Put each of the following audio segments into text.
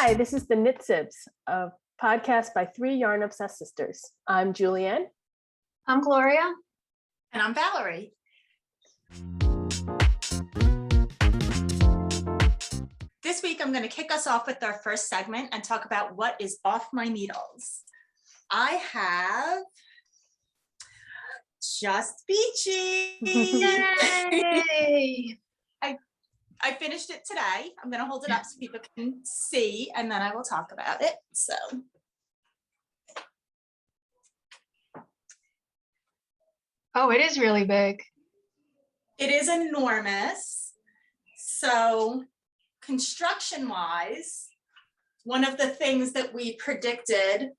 Hi, this is the Knit Sibs, a podcast by three yarn-obsessed sisters. I'm Julianne. I'm Gloria. And I'm Valerie. This week, I'm going to kick us off with our first segment and talk about what is off my needles. I have Just Beachy. Yay! I finished it today. I'm going to hold it up so people can see, and then I will talk about it. So, Oh, it is really big. it is enormous. So, construction-wise, one of the things that we predicted,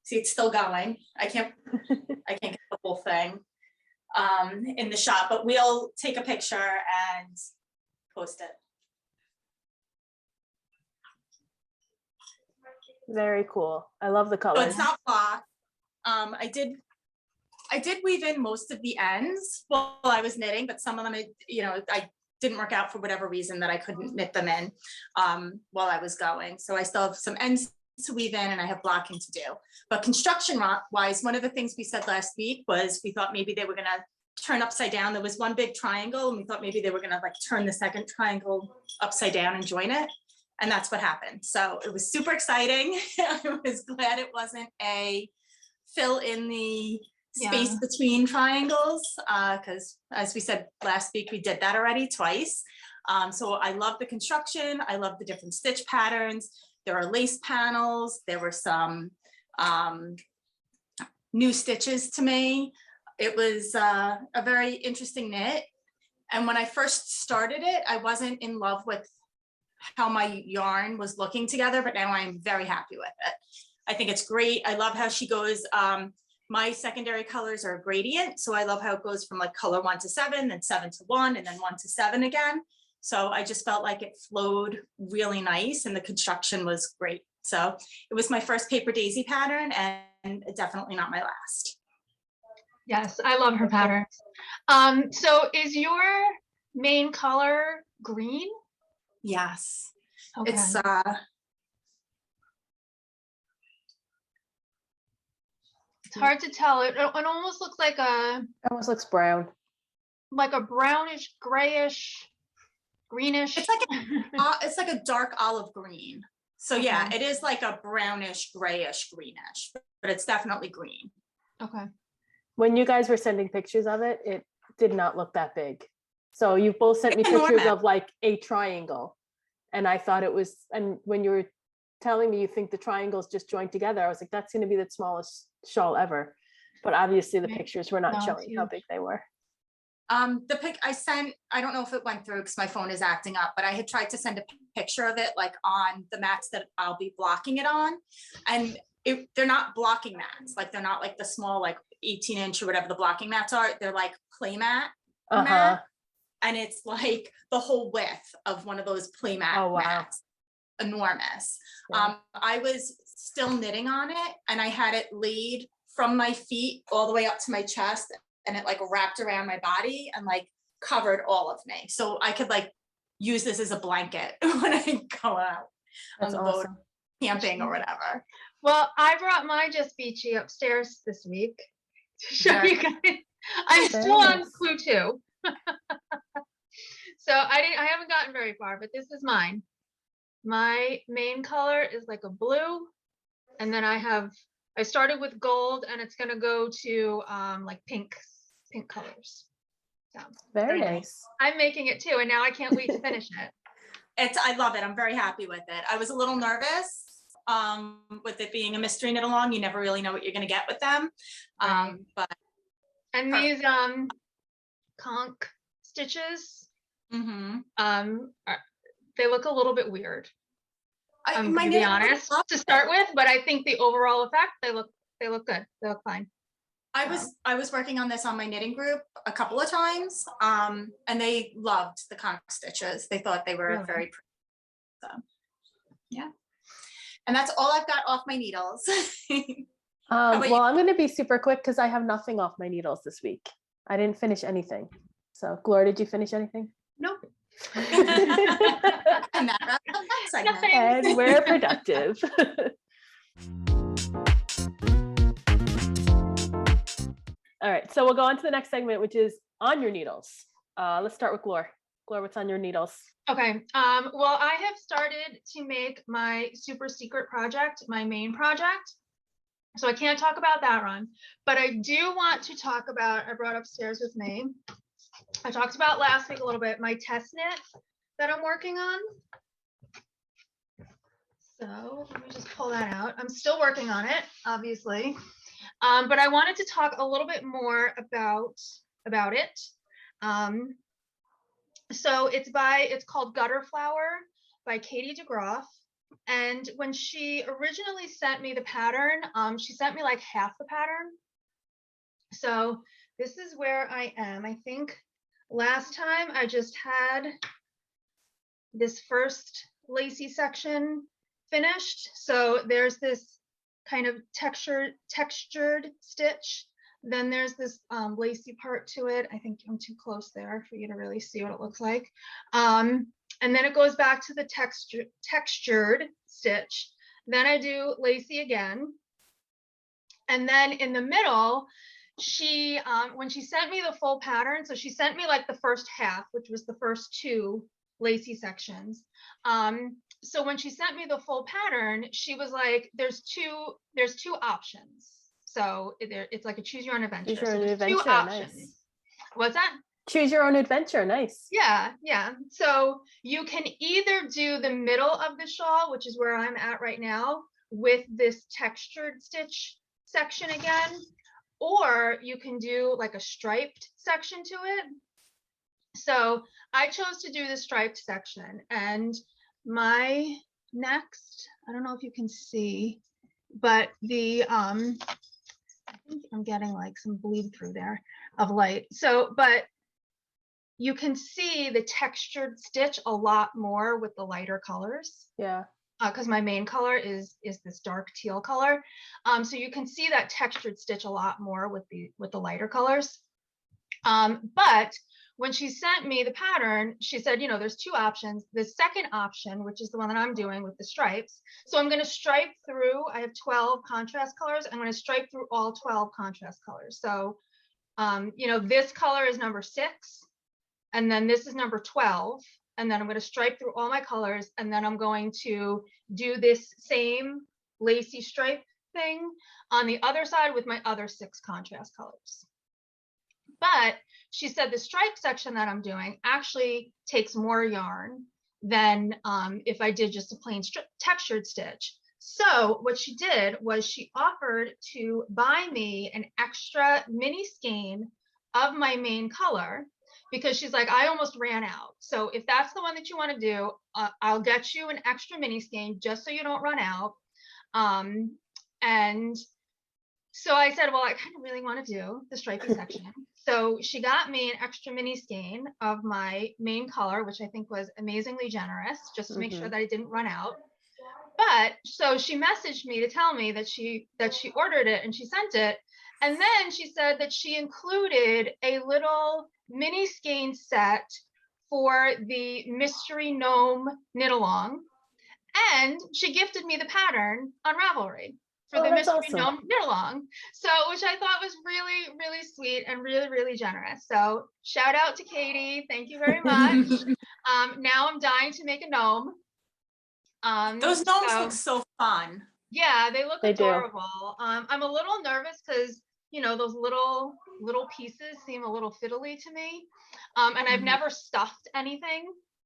see, it's still going. I can't get the whole thing in the shot, but we'll take a picture and post it. Very cool. I love the So colors. it's not block. I did weave in most of the ends while I was knitting, but some of them, I didn't work out for whatever reason that I couldn't knit them in while I was going. So I still have some ends to weave in and I have blocking to do. But construction wise, one of the things we said last week was we thought maybe they were gonna turn upside down. There was one big triangle and we thought maybe they were gonna like turn the second triangle upside down and join it. And that's what happened. So it was super exciting. I was glad it wasn't a fill in the space between triangles, because as we said last week, we did that already twice. So I love the construction. I love the different stitch patterns. There are lace panels. There were some new stitches to me. It was a very interesting knit. And when I first started it, I wasn't in love with how my yarn was looking together, but now I'm very happy with it. I think it's great. I love how she goes, my secondary colors are a gradient. So I love how it goes from like color 1 to 7, then 7 to 1, and then 1 to 7 again. So I just felt like it flowed really nice and the construction was great. So it was my first paper daisy pattern and definitely not my last. Yes, I love her patterns. So is your main color green? Yes. Okay. It's It hard to tell. It almost looks like It almost looks brown. a brownish, grayish, greenish. it's like a dark olive green. So yeah, Okay. it is like a brownish, grayish, greenish, but it's definitely green. Okay. When you guys were sending pictures of it, it did not look that big. So you both sent me pictures of like a triangle. And I thought it was, and when you were telling me you think the triangles just joined together, I was like, that's going to be the smallest shawl ever. But obviously the pictures were not showing how big they were. The pic I sent, I don't know if it went through because my phone is acting up, but I had tried to send a picture of it like on the mats that I'll be blocking it on. And they're not blocking mats. Like they're not like the small, like 18-inch or whatever the blocking mats are. They're like play mat. And it's like the whole width of one of those play mat mats. Enormous. Yeah. I was still knitting on it and I had it laid from my feet all the way up to my chest and it like wrapped around my body and like covered all of me. So I could like use this as a blanket when I go out on the boat, camping or whatever. Well, I brought my Just Beachy upstairs this week to show you guys. I'm still on clue 2. So I haven't gotten very far, but this is mine. My main color is like a blue, and then I started with gold and it's gonna go to like pink colors. So Very nice. I'm making it too, and now I can't wait to finish it. I love it. I'm very happy with it. I was a little nervous with it being a mystery knit along. You never really know what you're gonna get with them. But these conch stitches, they look a little bit weird. I'm gonna be honest to start with, but I think the overall effect, they look good. They look fine. I was working on this on my knitting group a couple of times, and they loved the conch stitches. They thought they were very pretty. So, yeah. And that's all I've got off my needles. Well, I'm going to be super quick because I have nothing off my needles this week. I didn't finish anything. So, Gloria, did you finish anything? Nope. And that wraps up that segment. Nothing. And we're productive. All right, so we'll go on to the next segment, which is on your needles. Let's start with Gloria. Gloria, what's on your needles? Okay. Well, I have started to make my super secret project, my main project. So I can't talk about that one, but I do want to talk about, I brought upstairs with me, I talked about last week a little bit, my test knit that I'm working on. So let me just pull that out. I'm still working on it, obviously. But I wanted to talk a little bit more about it. So it's called Gutter Flower by Katie DeGroff. And when she originally sent me the pattern, she sent me like half the pattern. So this is where I am. I think last time I just had this first lacy section finished. So there's this kind of textured stitch. Then there's this lacy part to it. I think I'm too close there for you to really see what it looks like. And then it goes back to the textured stitch. Then I do lacy again. And then in the middle, she, when she sent me the full pattern, so she sent me like the first half, which was the first 2 lacy sections. So when she sent me the full pattern, she was like, there's two options. So it's like a choose your own adventure. Choose your So own there's adventure, 2 options. nice. What's that? Choose your own adventure, nice. Yeah. So you can either do the middle of the shawl, which is where I'm at right now, with this textured stitch section again, or you can do like a striped section to it. So I chose to do the striped section, and my next, I don't know if you can see, but the I think I'm getting like some bleed through there of light. So, but you can see the textured stitch a lot more with the lighter colors. Yeah. Because my main color is this dark teal color. So you can see that textured stitch a lot more with the lighter colors. But when she sent me the pattern, she said, you know, there's 2 options. The second option, which is the one that I'm doing with the stripes. So I'm going to stripe through, I have 12 contrast colors. I'm going to stripe through all 12 contrast colors. So, you know, this color is number 6, and then this is number 12. And then I'm going to stripe through all my colors, and then I'm going to do this same lacy stripe thing on the other side with my other 6 contrast colors. But she said the stripe section that I'm doing actually takes more yarn than if I did just a plain textured stitch. So what she did was she offered to buy me an extra mini skein of my main color, because she's like, I almost ran out. So if that's the one that you want to do, I'll get you an extra mini skein just so you don't run out. And so I said, well, I kind of really want to do the stripy section. So she got me an extra mini skein of my main color, which I think was amazingly generous, just to make sure that I didn't run out. But so she messaged me to tell me that she ordered it and she sent it. And then she said that she included a little mini skein set for the mystery gnome knit along, and she gifted me the pattern on Ravelry for the mystery gnome knit along. So, which I thought was really, really sweet and really, really generous. So shout out to Katie. Thank you very much. Now I'm dying to make a gnome. Those gnomes look so fun. Yeah, they look adorable. Do. I'm a little nervous because, you know, those little pieces seem a little fiddly to me. And I've never stuffed anything.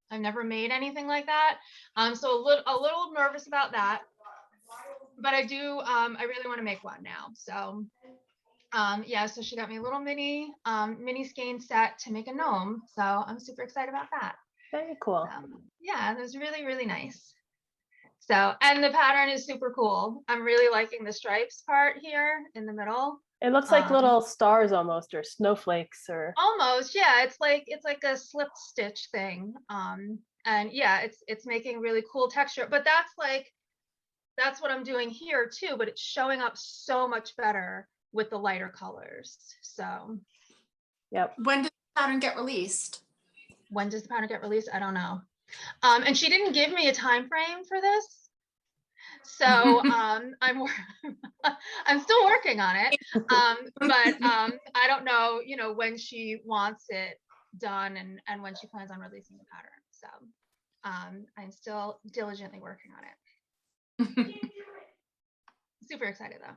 I've never made anything like that. So a little nervous about that. But I do, I really want to make one now. So yeah, so she got me a little mini skein set to make a gnome. So I'm super excited about that. Very cool. Yeah, it was really, really nice. So, and the pattern is super cool. I'm really liking the stripes part here in the middle. It looks like little stars almost, or snowflakes, or almost, yeah. It's like a slip stitch thing. And yeah, it's making really cool texture. But that's what I'm doing here too. But it's showing up so much better with the lighter colors. So, yep. When did the pattern get released? when does the pattern get released? I don't know. And she didn't give me a time frame for this. So I'm still working on it. But I don't know, you know, when she wants it done and when she plans on releasing the pattern. So I'm still diligently working on it. Super excited though.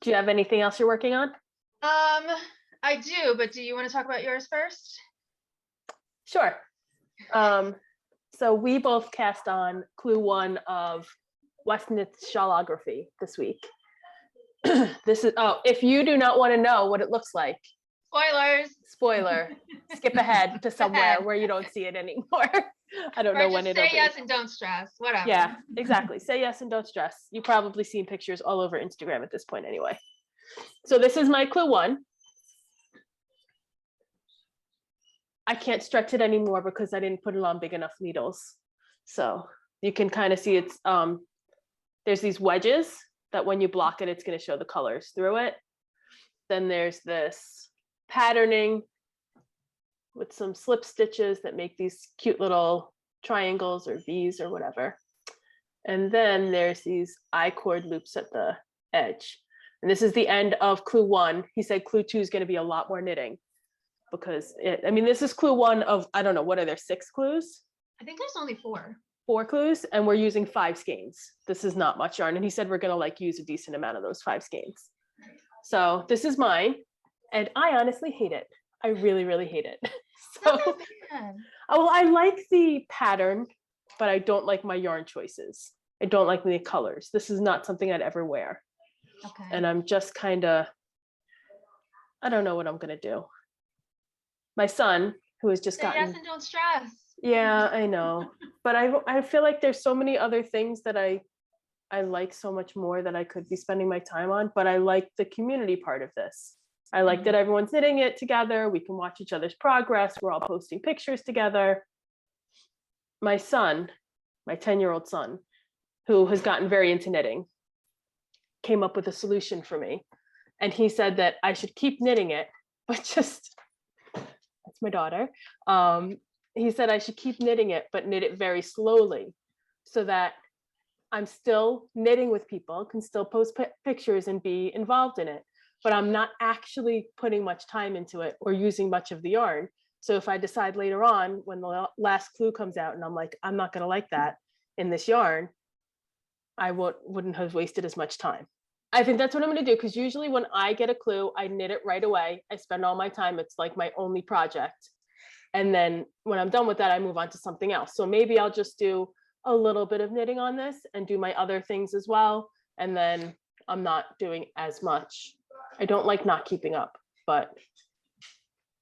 Do you have anything else you're working on? I do, but do you want to talk about yours first? Sure. So we both cast on clue 1 of Westnitz Shawlography this week. This is, oh, if you do not want to know what it looks like, Spoilers. spoiler, skip ahead to somewhere where you don't see it anymore. I don't know when it'll say be. yes and don't stress, whatever. Yeah, exactly. Say yes and don't stress. You've probably seen pictures all over Instagram at this point anyway. So this is my clue 1. I can't stretch it anymore because I didn't put it on big enough needles. So you can kind of see it's, there's these wedges that when you block it, it's going to show the colors through it. Then there's this patterning with some slip stitches that make these cute little triangles or V's or whatever. And then there's these I-cord loops at the edge. And this is the end of clue 1. He said clue 2 is going to be a lot more knitting because I mean, this is clue 1 of, I don't know, what are there, 6 clues? I think there's only 4. 4 clues, and we're using 5 skeins. This is not much yarn. And he said we're going to like use a decent amount of those 5 skeins. So this is mine. And I honestly hate it. I really, really hate it. So, well, I like the pattern, but I don't like my yarn choices. I don't like the colors. This is not something I'd ever wear. Okay. And I'm just kind of, I don't know what I'm going to do. My son, who has just gotten. Yes and don't stress. Yeah, I know. But I feel like there's so many other things that I like so much more that I could be spending my time on, but I like the community part of this. I like that everyone's knitting it together. We can watch each other's progress. We're all posting pictures together. My son, my 10-year-old son, who has gotten very into knitting, came up with a solution for me. And he said that I should keep knitting it, but just, that's my daughter. He said I should keep knitting it, but knit it very slowly so that I'm still knitting with people, can still post pictures and be involved in it, but I'm not actually putting much time into it or using much of the yarn. So if I decide later on when the last clue comes out and I'm like, I'm not gonna like that in this yarn, I wouldn't have wasted as much time. I think that's what I'm gonna do, because usually when I get a clue, I knit it right away. I spend all my time, it's like my only project. And then when I'm done with that, I move on to something else. So maybe I'll just do a little bit of knitting on this and do my other things as well. And then I'm not doing as much. I don't like not keeping up, but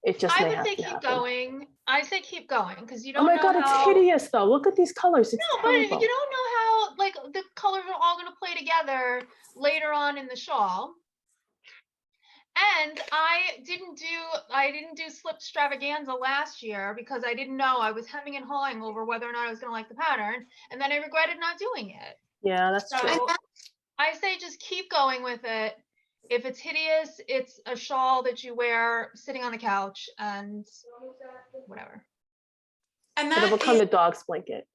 it just may have to happen. I would say keep going. I say keep going because you don't know. Oh my God, how... it's hideous though. Look at these colors. It's no, terrible. But you don't know how like the colors are all going to play together later on in the shawl. And I didn't do slip extravaganza last year because I didn't know. I was hemming and hawing over whether or not I was going to like the pattern, and then I regretted not doing it. Yeah, that's true. I say just keep going with it. If it's hideous, it's a shawl that you wear sitting on the couch and whatever. And it'll become the dog's blanket.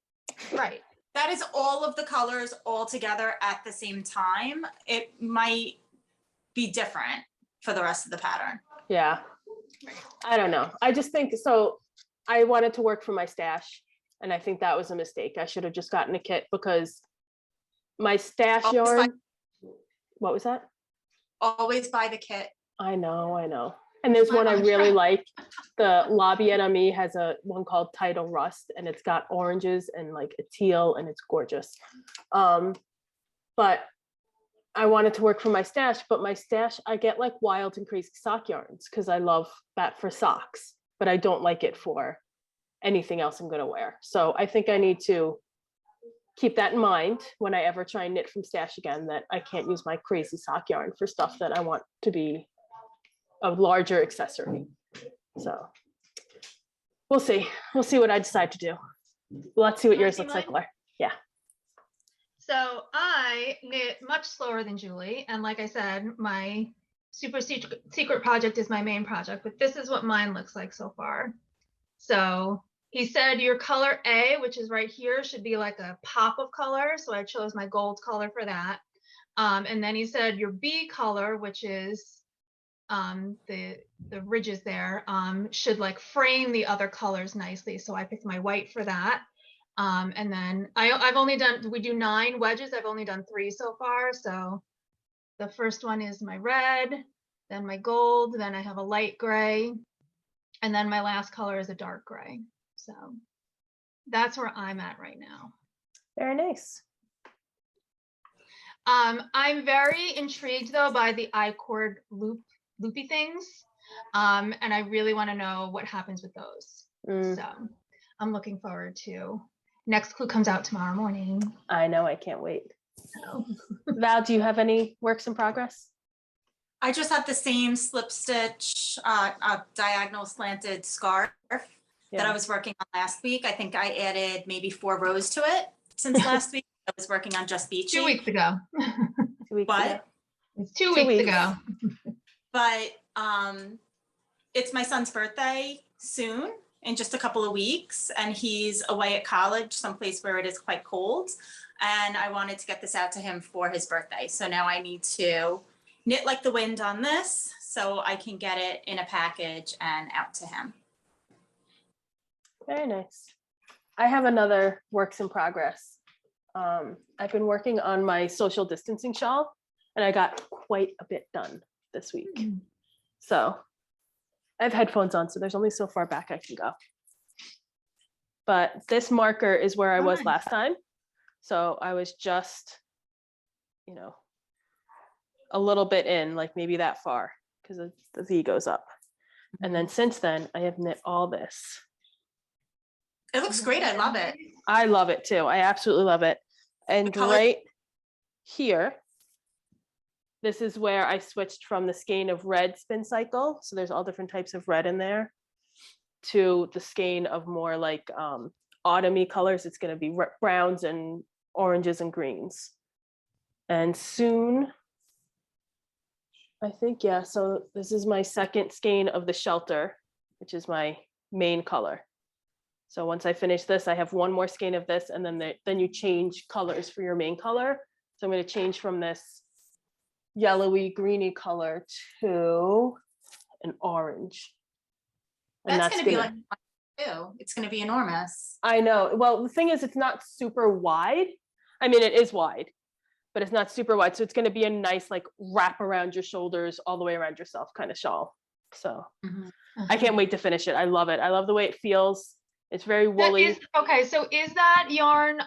Right. That is all of the colors all together at the same time. It might be different for the rest of the pattern. Yeah. I don't know. I just think, so I wanted to work for my stash, and I think that was a mistake. I should have just gotten a kit because my stash yarn. What was that? Always buy the kit. I know. And there's one I really like. The Lobby NME has one called Tidal Rust, and it's got oranges and like a teal, and it's gorgeous. But I wanted to work for my stash, but my stash, I get like wild and crazy sock yarns because I love that for socks, but I don't like it for anything else I'm going to wear. So I think I need to keep that in mind when I ever try and knit from stash again, that I can't use my crazy sock yarn for stuff that I want to be a larger accessory. So we'll see. We'll see what I decide to do. Let's see what yours looks like, Claire. Yeah. So I knit much slower than Julie. And like I said, my super secret project is my main project, but this is what mine looks like so far. So he said your color A, which is right here, should be like a pop of color. So I chose my gold color for that. And then he said your B color, which is the ridges there, should like frame the other colors nicely. So I picked my white for that. And then I've only done, we do 9 wedges. I've only done 3 so far. So the first one is my red, then my gold, then I have a light gray, and then my last color is a dark gray. So that's where I'm at right now. Very nice. I'm very intrigued though by the I-cord loopy things. And I really want to know what happens with those. So I'm looking forward to next clue comes out tomorrow morning. I know, I can't wait. So. Val, do you have any works in progress? I just have the same slip stitch, diagonal slanted scarf that I was working on last week. I think I added maybe 4 rows to it since last week. I was working on Just Beachy. 2 weeks ago. 2 weeks What? ago. It's 2 weeks ago. But it's my son's birthday soon, in just a couple of weeks, and he's away at college, someplace where it is quite cold. And I wanted to get this out to him for his birthday. So now I need to knit like the wind on this so I can get it in a package and out to him. Very nice. I have another works in progress. I've been working on my social distancing shawl, and I got quite a bit done this week. So I have headphones on, so there's only so far back I can go. But this marker is where I was last time. So I was just, you know, a little bit in, like maybe that far, because the V goes up. And then since then, I have knit all this. It looks great. I love it. I love it too. I absolutely love it. And right here, this is where I switched from the skein of red spin cycle. So there's all different types of red in there, to the skein of more like autumny colors. It's going to be browns and oranges and greens. And soon, I think, yeah, so this is my second skein of the shelter, which is my main color. So once I finish this, I have one more skein of this, and then you change colors for your main color. So I'm going to change from this yellowy, greeny color to an orange. And That's going to be like, too. It's going to be enormous. I know. Well, the thing is, it's not super wide. I mean, it is wide, but it's not super wide. So it's going to be a nice, like, wrap around your shoulders, all the way around yourself kind of shawl. So I can't wait to finish it. I love it. I love the way it feels. It's very woolly. Okay, so is that yarn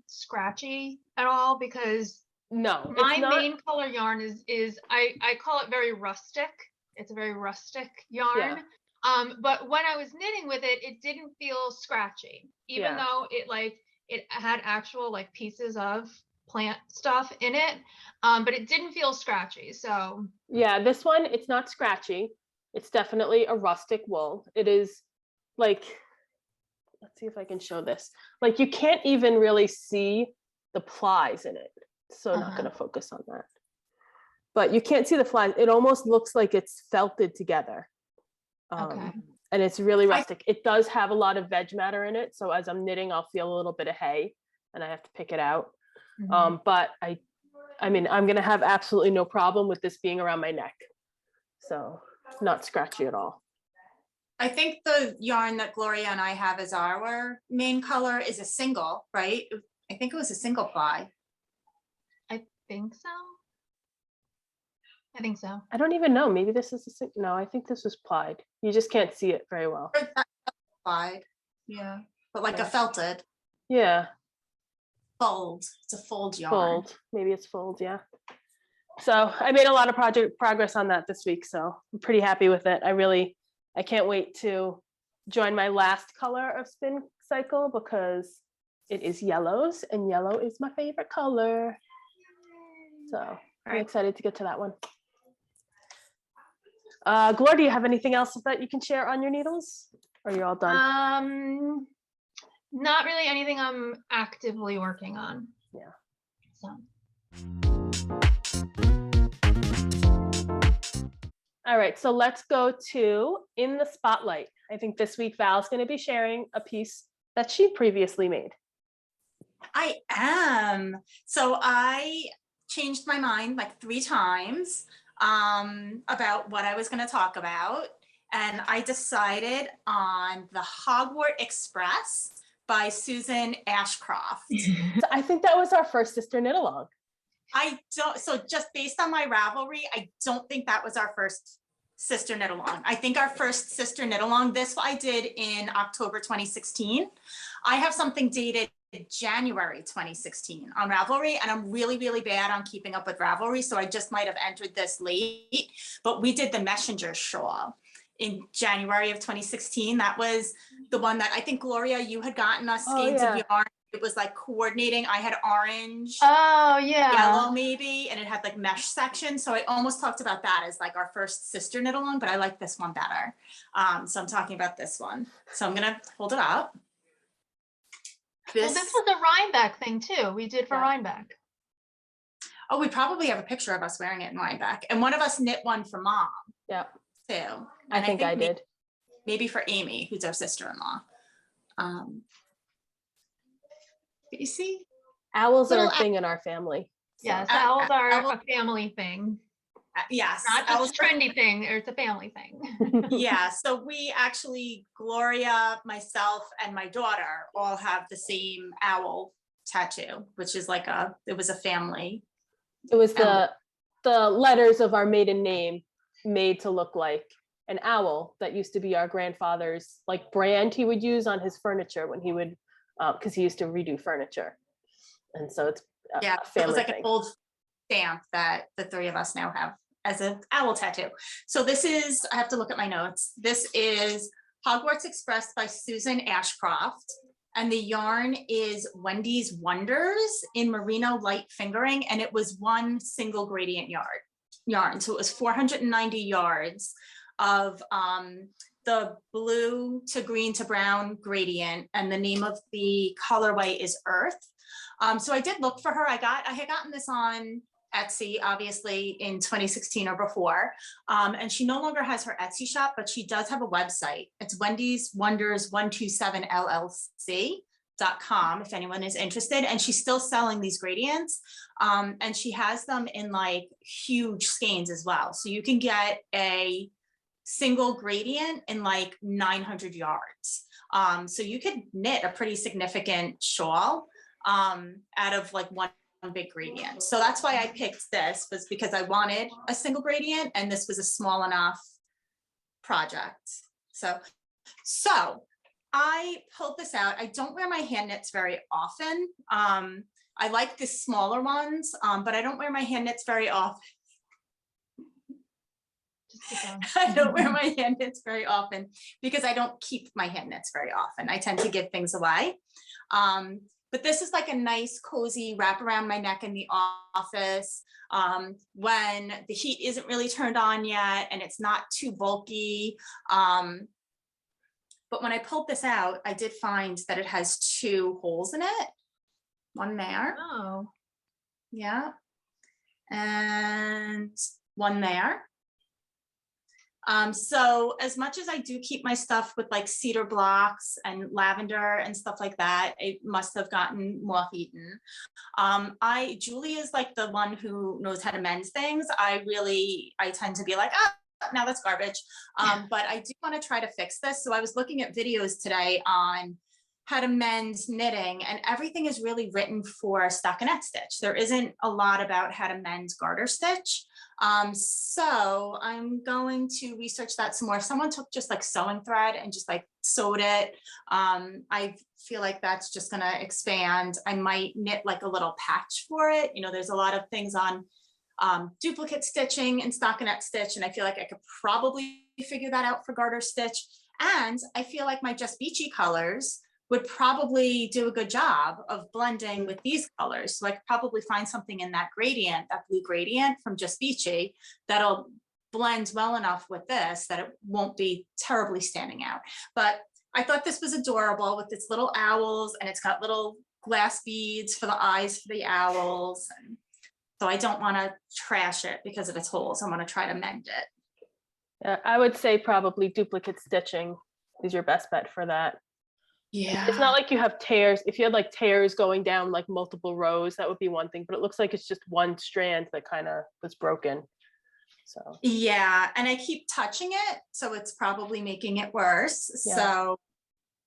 scratchy at all? Because no, my main color yarn is I call it very rustic. It's a very rustic yarn. Yeah. But when I was knitting with it, it didn't feel scratchy, even though it had actual like pieces of plant stuff in it. But it didn't feel scratchy. So yeah, this one, it's not scratchy. It's definitely a rustic wool. It is like, let's see if I can show this. Like, you can't even really see the plies in it. So I'm not going to focus on that. But you can't see the plies. It almost looks like it's felted together. And it's really rustic. It does have a lot of veg matter in it. So as I'm knitting, I'll feel a little bit of hay and I have to pick it out. But I mean, I'm going to have absolutely no problem with this being around my neck. So not scratchy at all. I think the yarn that Gloria and I have as our main color is a single, right? I think it was a single ply. I think so. I think so. I don't even know. Maybe this is no, I think this was plied. You just can't see it very well. Plied. Yeah. But like a felted. Yeah. Fold. It's a fold yarn. Fold. Maybe it's fold, yeah. So I made a lot of progress on that this week. So I'm pretty happy with it. I can't wait to join my last color of spin cycle because it is yellows, and yellow is my favorite color. So I'm excited to get to that one. Gloria, do you have anything else that you can share on your needles? Or are you all done? Not really anything I'm actively working on. Yeah. So. All right, so let's go to In the Spotlight. I think this week Val's going to be sharing a piece that she previously made. I am. So I changed my mind like 3 times about what I was going to talk about. And I decided on the Hogwarts Express by Susan Ashcroft. So I think that was our first sister knit along. So just based on my Ravelry, I don't think that was our first sister knit along. I think our first sister knit along, this I did in October 2016. I have something dated January 2016 on Ravelry, and I'm really, really bad on keeping up with Ravelry, so I just might have entered this late, but we did the messenger shawl in January of 2016. That was the one that I think, Gloria, you had gotten us skeins of yarn. It was like coordinating. I had orange, Oh, yeah. yellow maybe, and it had like mesh section. So I almost talked about that as like our first sister knit along, but I like this one better. So I'm talking about this one. So I'm gonna hold it up. Well, this was a Rhinebeck thing too. We did for Rhinebeck. Oh, we probably have a picture of us wearing it in Rhinebeck. And one of us knit one for Mom. Yeah. Too. I think I did. Maybe for Amy, who's our sister-in-law. But you see? Owls are a thing in our family. So. Yes, owls are a family thing. Yes. Not just a trendy thing, it's a family thing. Yeah, so we actually, Gloria, myself, and my daughter all have the same owl tattoo, which is like it was a family. It was the letters of our maiden name made to look like an owl that used to be our grandfather's like brand he would use on his furniture when he would, because he used to redo furniture. And so it's a family it was like thing. an old stamp that the 3 of us now have as an owl tattoo. So this is, I have to look at my notes. This is Hogwarts Express by Susan Ashcroft. And the yarn is Wendy's Wonders in merino light fingering. And it was one single gradient yarn. So it was 490 yards of the blue to green to brown gradient. And the name of the colorway is Earth. So I did look for her. I had gotten this on Etsy, obviously in 2016 or before. And she no longer has her Etsy shop, but she does have a website. It's Wendy's Wonders 127 LLC.com if anyone is interested. And she's still selling these gradients. And she has them in like huge skeins as well. So you can get a single gradient in like 900 yards. So you could knit a pretty significant shawl out of like one big gradient. So that's why I picked this, was because I wanted a single gradient and this was a small enough project. So I pulled this out. I don't wear my hand knits very often. I like the smaller ones, but I don't wear my hand knits very often. I don't wear my hand knits very often because I don't keep my hand knits very often. I tend to give things away. But this is like a nice cozy wrap around my neck in the office when the heat isn't really turned on yet and it's not too bulky. But when I pulled this out, I did find that it has 2 holes in it. One there. Oh. Yeah. And one there. So as much as I do keep my stuff with like cedar blocks and lavender and stuff like that, it must have gotten moth eaten. Julie is like the one who knows how to mend things. I tend to be like, now that's garbage. But I do want to try to fix this. So I was looking at videos today on how to mend knitting, and everything is really written for stockinette stitch. There isn't a lot about how to mend garter stitch. So I'm going to research that some more. If someone took just like sewing thread and just like sewed it, I feel like that's just going to expand. I might knit like a little patch for it. You know, there's a lot of things on duplicate stitching and stockinette stitch, and I feel like I could probably figure that out for garter stitch. And I feel like my Just Beachy colors would probably do a good job of blending with these colors. So I could probably find something in that gradient, that blue gradient from Just Beachy, that'll blend well enough with this that it won't be terribly standing out. But I thought this was adorable with its little owls, and it's got little glass beads for the eyes for the owls. And so I don't want to trash it because of its holes. I want to try to mend it. I would say probably duplicate stitching is your best bet for that. Yeah. It's not like you have tears. If you had like tears going down like multiple rows, that would be one thing, but it looks like it's just one strand that kind of was broken. So Yeah, and I keep touching it, so it's probably making it worse. Yeah. So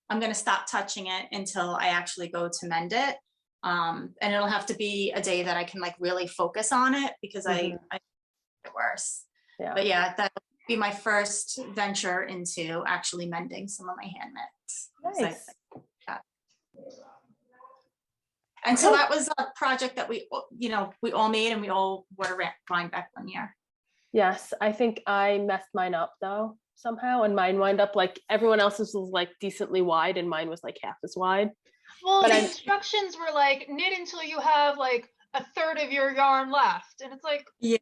I'm gonna stop touching it until I actually go to mend it. And it'll have to be a day that I can like really focus on it because I make it worse. yeah. But yeah, that'll be my first venture into actually mending some of my hand mitts. So Nice. and so that was a project that we, we all made and we all wore Rhinebeck one year. Yes, I think I messed mine up though somehow, and mine wound up like everyone else's was like decently wide, and mine was like half as wide. Well, But the I'm- instructions were like knit until you have like a third of your yarn left, and it's like, How do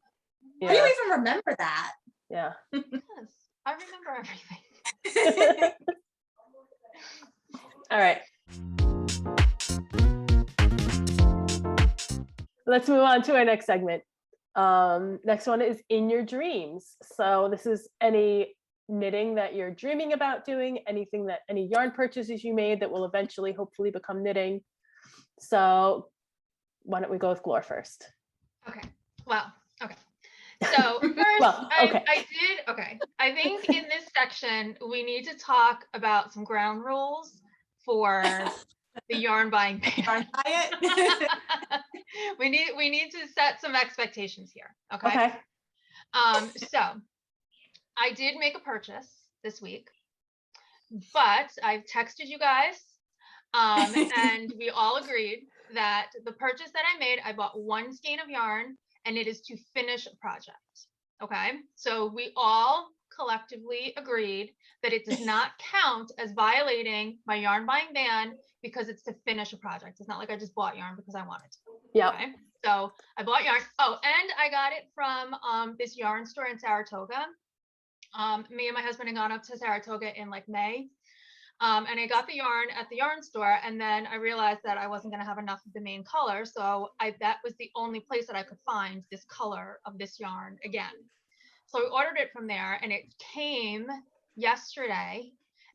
Yeah, you even remember that? yeah. yes, I remember everything. All right. Let's move on to our next segment. Next one is in your dreams. So this is any knitting that you're dreaming about doing, anything that any yarn purchases you made that will eventually hopefully become knitting. So why don't we go with Gloria first? Okay. Well, okay. So first, Well, okay. I think in this section, we need to talk about some ground rules for the yarn buying Yarn diet? we need to set some expectations here. Okay. Okay. So I did make a purchase this week, but I've texted you guys, and we all agreed that the purchase that I made, I bought one skein of yarn, and it is to finish a project. Okay, so we all collectively agreed that it does not count as violating my yarn buying ban because it's to finish a project. It's not like I just bought yarn because I wanted to. Yeah. Okay, so I bought yarn. Oh, and I got it from this yarn store in Saratoga. Me and my husband had gone up to Saratoga in like May. And I got the yarn at the yarn store, and then I realized that I wasn't going to have enough of the main color. So that was the only place that I could find this color of this yarn again. So I ordered it from there, and it came yesterday,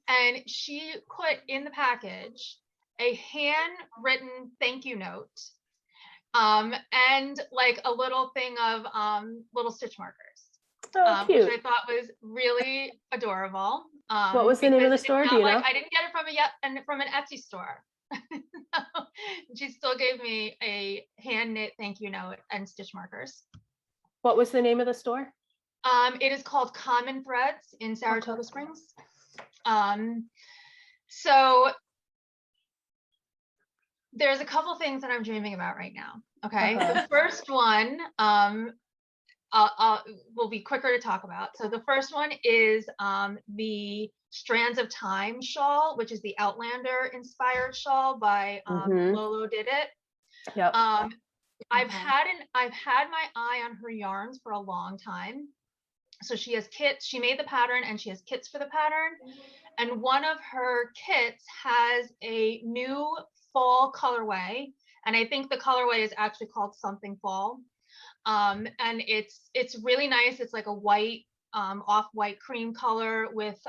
and she put in the package a handwritten thank you note, and like a little thing of little stitch markers. Oh, cute. Which I thought was really adorable. What was the name of the because it's store? not Do you like know? I didn't get it from an Etsy store. She still gave me a hand knit thank you note and stitch markers. What was the name of the store? It is called Common Threads in Saratoga Springs. So there's a couple things that I'm dreaming about right now. Okay, the first one, will be quicker to talk about. So the first one is the Strands of Time shawl, which is the Outlander inspired shawl by Lolo Did It. Yep. I've had my eye on her yarns for a long time. So she has kits. She made the pattern and she has kits for the pattern. And one of her kits has a new fall colorway, and I think the colorway is actually called Something Fall. And it's really nice. It's like a white, off-white cream color with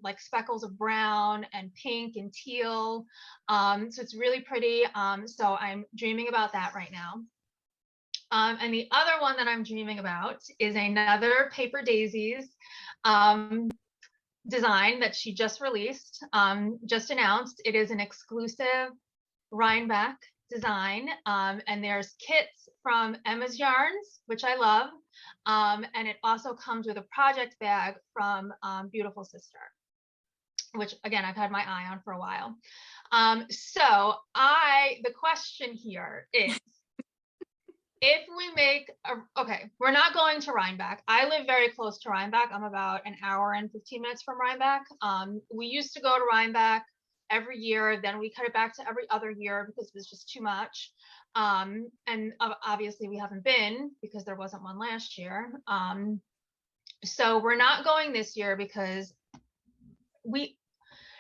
like speckles of brown and pink and teal. So it's really pretty. So I'm dreaming about that right now. And the other one that I'm dreaming about is another Paper Daisies design that she just released, just announced. It is an exclusive Rhinebeck design, and there's kits from Emma's Yarns, which I love, and it also comes with a project bag from Beautiful Sister, which again I've had my eye on for a while. So the question here is, if we make okay, we're not going to Rhinebeck. I live very close to Rhinebeck. I'm about an hour and 15 minutes from Rhinebeck. We used to go to Rhinebeck every year, then we cut it back to every other year because it was just too much. And obviously we haven't been because there wasn't one last year. So we're not going this year because you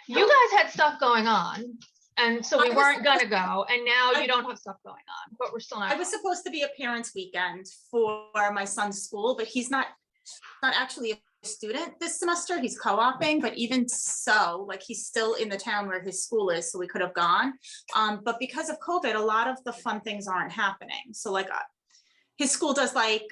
guys had stuff going on. And so we weren't gonna go, and now you don't have stuff going on, but we're still not. I was supposed to be a parents' weekend for my son's school, but he's not actually a student this semester. He's co-oping, but even so, like, he's still in the town where his school is, so we could have gone. But because of COVID, a lot of the fun things aren't happening. So like his school does like,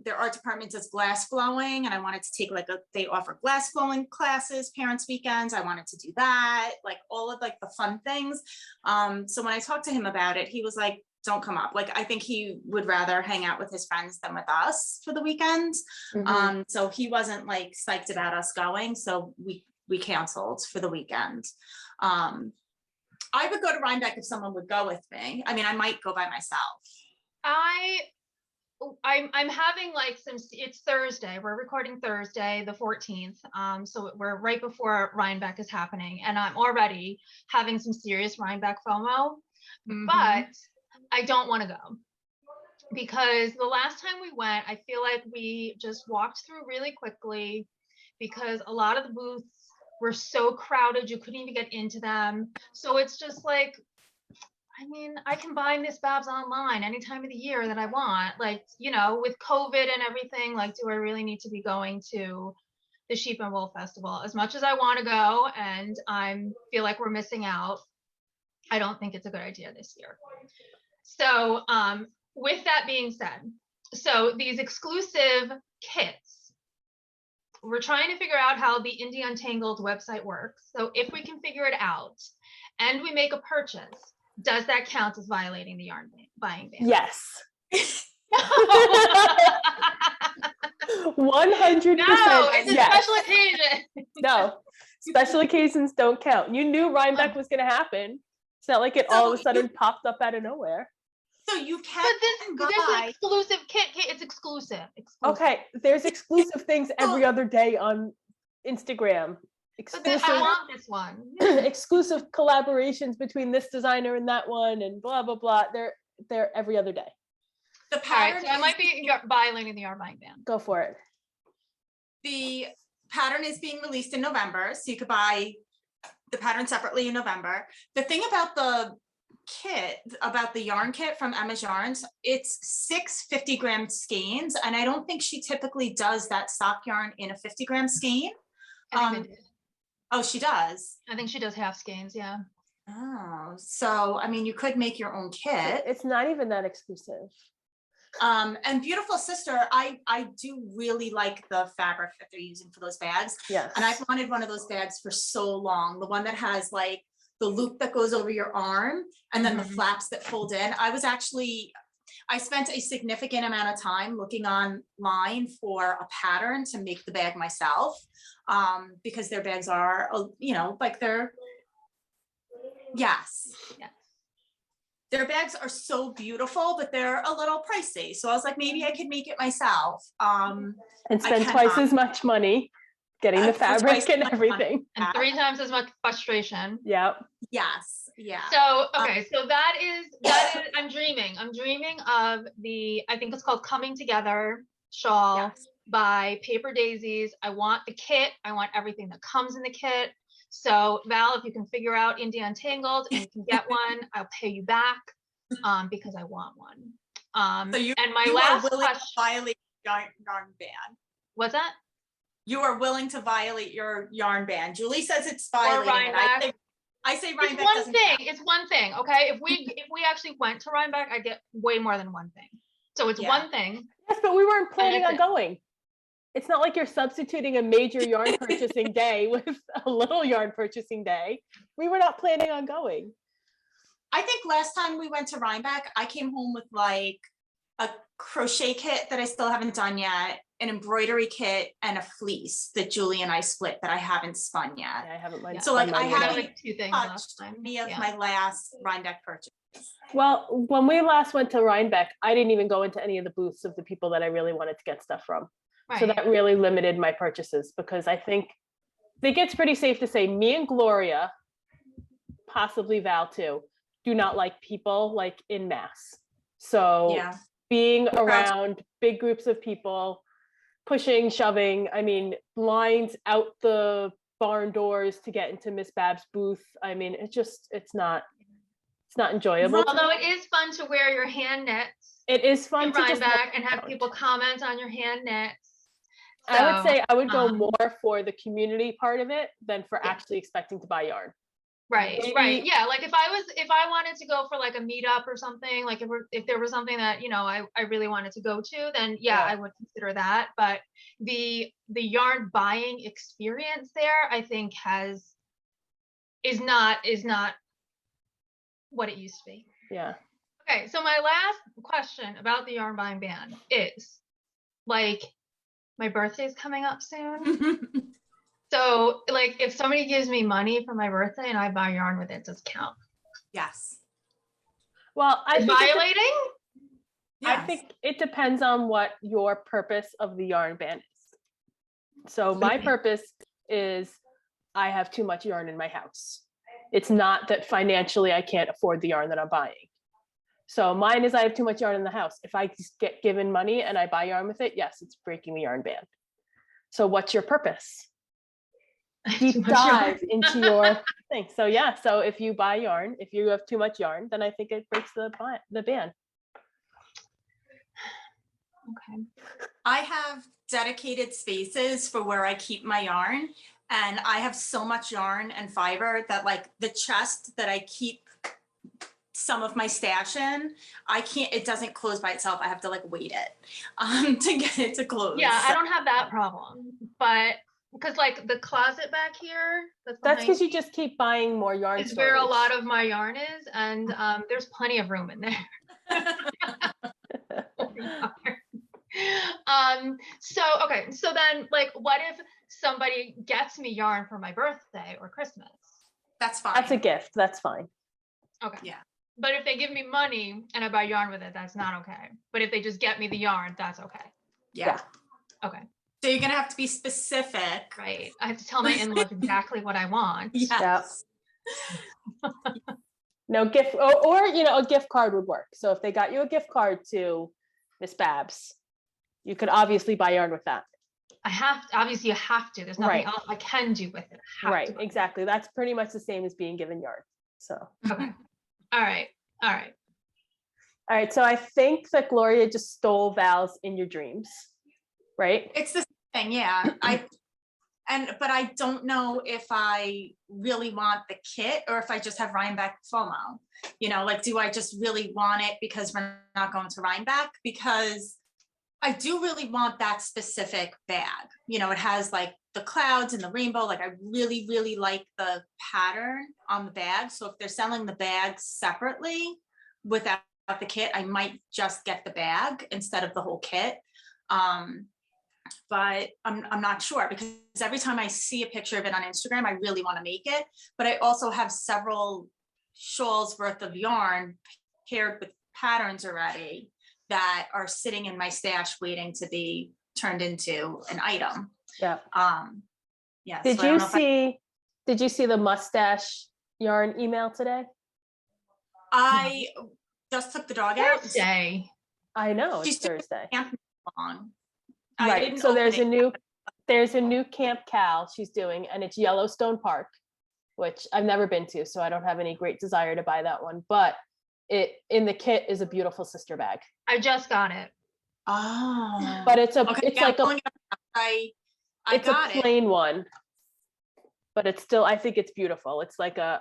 their art department does glass blowing, and I wanted to take like they offer glass blowing classes, parents' weekends. I wanted to do that, like all of like the fun things. So when I talked to him about it, he was like, don't come up. Like, I think he would rather hang out with his friends than with us for the weekend. So he wasn't like psyched about us going. So we canceled for the weekend. I would go to Rhinebeck if someone would go with me. I mean, I might go by myself. I'm having like it's Thursday. We're recording Thursday, the 14th. So we're right before Rhinebeck is happening, and I'm already having some serious Rhinebeck FOMO, but I don't want to go because the last time we went, I feel like we just walked through really quickly because a lot of the booths were so crowded, you couldn't even get into them. So it's just like, I mean, I can buy Miss Babs online any time of the year that I want. Like, you know, with COVID and everything, like, do I really need to be going to the Sheep and Wool Festival? As much as I want to go and I feel like we're missing out, I don't think it's a good idea this year. So with that being said, so these exclusive kits, we're trying to figure out how the Indie Untangled website works. So if we can figure it out and we make a purchase, does that count as violating the yarn buying ban? Yes. 100%. No, it's a yes. special occasion. No, special occasions don't count. You knew Rhinebeck was going to happen. It's not like it all of a sudden popped up out of nowhere. So you can But this is exclusive kit. It's exclusive. Okay, there's exclusive things every other day on Instagram. But I want this one. Exclusive collaborations between this designer and that one, and blah blah blah. They're every other day. The pattern. So I might be violating the yarn buying ban. Go for it. The pattern is being released in November, so you could buy the pattern separately in November. The thing about the kit, about the yarn kit from Emma's Yarns, it's 6 50-gram skeins, and I don't think she typically does that sock yarn in a 50-gram skein. I think they did. Oh, she does. I think she does half skeins. Yeah. Oh, so I mean, you could make your own kit. It's not even that exclusive. And Beautiful Sister, I do really like the fabric that they're using for those bags. Yes. And I've wanted one of those bags for so long. The one that has like the loop that goes over your arm and then the flaps that fold in. I spent a significant amount of time looking online for a pattern to make the bag myself, because their bags are, you know, like yes. Their bags are so beautiful, but they're a little pricey. So I was like, maybe I could make it myself. And spend twice as much money getting the fabric and everything. And 3 times as much frustration. Yep. Yes. Yeah. So, okay. So that is, I'm dreaming of I think it's called Coming Together shawl by Paper Daisies. I want the kit. I want everything that comes in the kit. So Val, if you can figure out Indie Untangled and you can get one, I'll pay you back because I want one. So you last are willing question, to violate yarn ban. What's that? You are willing to violate your yarn ban. Julie says it's violating. I say Rhinebeck It's one doesn't thing. count. It's one thing. Okay. If we actually went to Rhinebeck, I get way more than one thing. So it's one thing. Yes, but we weren't planning on going. It's not like you're substituting a major yarn purchasing day with a little yarn purchasing day. We were not planning on going. I think last time we went to Rhinebeck, I came home with like a crochet kit that I still haven't done yet, an embroidery kit, and a fleece that Julie and I split that I haven't spun yet. Yeah, I haven't. So like I haven't like 2 things touched last time. any of my last Rhinebeck purchase. Well, when we last went to Rhinebeck, I didn't even go into any of the booths of the people that I really wanted to get stuff from. Right. So that really limited my purchases because I think it's pretty safe to say me and Gloria, possibly Val too, do not like people like in mass. So being around big groups of people, pushing, shoving, I mean, lines out the barn doors to get into Miss Bab's booth. I mean, it's not enjoyable. Although it is fun to wear your hand knits. It is fun to run just back and have people comment on your hand knits. I would say I would go um, more for the community part of it than for Yeah. actually expecting to buy yarn. Right, Maybe- right. Yeah, like if I wanted to go for like a meetup or something, like if there was something that, I really wanted to go to, then yeah, Yeah. I would consider that. But the yarn buying experience there, I think is not what it used to be. Yeah. Okay, so my last question about the yarn buying ban is, like, my birthday's coming up soon. So, like, if somebody gives me money for my birthday and I buy yarn with it, does it count? Yes. Well, I think Violating? I Yes. think it depends on what your purpose of the yarn ban is. So my purpose is I have too much yarn in my house. It's not that financially I can't afford the yarn that I'm buying. So mine is I have too much yarn in the house. If I just get given money and I buy yarn with it, yes, it's breaking the yarn ban. So what's your purpose? Too Deep much yarn. dive into your thing. So yeah, so if you buy yarn, if you have too much yarn, then I think it breaks the ban. Okay. I have dedicated spaces for where I keep my yarn, and I have so much yarn and fiber that, like, the chest that I keep some of my stash in, it doesn't close by itself. I have to, like, weight it to get it to close. Yeah, I So- don't have that problem, but because, like, the closet back here, That's behind because you me, just keep buying more yarn is where a storage. lot of my yarn is, and there's plenty of room in there. So then, like, what if somebody gets me yarn for my birthday or Christmas? That's fine. That's a gift. That's fine. Okay. Yeah. But if they give me money and I buy yarn with it, that's not okay. But if they just get me the yarn, that's okay. Yeah. Okay. So you're gonna have to be specific. Right. I have to tell my in-laws exactly what I want. Yes. No gift, or a gift card would work. So if they got you a gift card to Miss Babs, you could obviously buy yarn with that. Obviously you have to. There's nothing Right. else I can do with it. I have Right, to buy it. exactly. That's pretty much the same as being given yarn. So, Okay. All right. All right. all right. So I think that Gloria just stole Val's in your dreams, right? It's the same thing, yeah. But I don't know if I really want the kit or if I just have Rhinebeck FOMO. Like, do I just really want it because we're not going to Rhinebeck? Because I do really want that specific bag. It has like the clouds and the rainbow. Like, I really, really like the pattern on the bag. So if they're selling the bag separately without the kit, I might just get the bag instead of the whole kit. But I'm not sure, because every time I see a picture of it on Instagram, I really want to make it. But I also have several shawls worth of yarn paired with patterns already that are sitting in my stash waiting to be turned into an item. Yeah. Yeah. Did so I don't you know if did you see the mustache yarn email today? I just took the dog out. Thursday. I know, it's She's doing Thursday. camp long. I Right. didn't So open there's a new Camp Cal she's doing, and it's Yellowstone Park, which I've never been to, so I don't have any great desire to buy that one. But it in the kit is a beautiful sister bag. I just got it. Oh. But it's Okay, it's yeah, like I'm pulling it up. I it's a got it. plain one. But it's still, I think it's beautiful. It's like I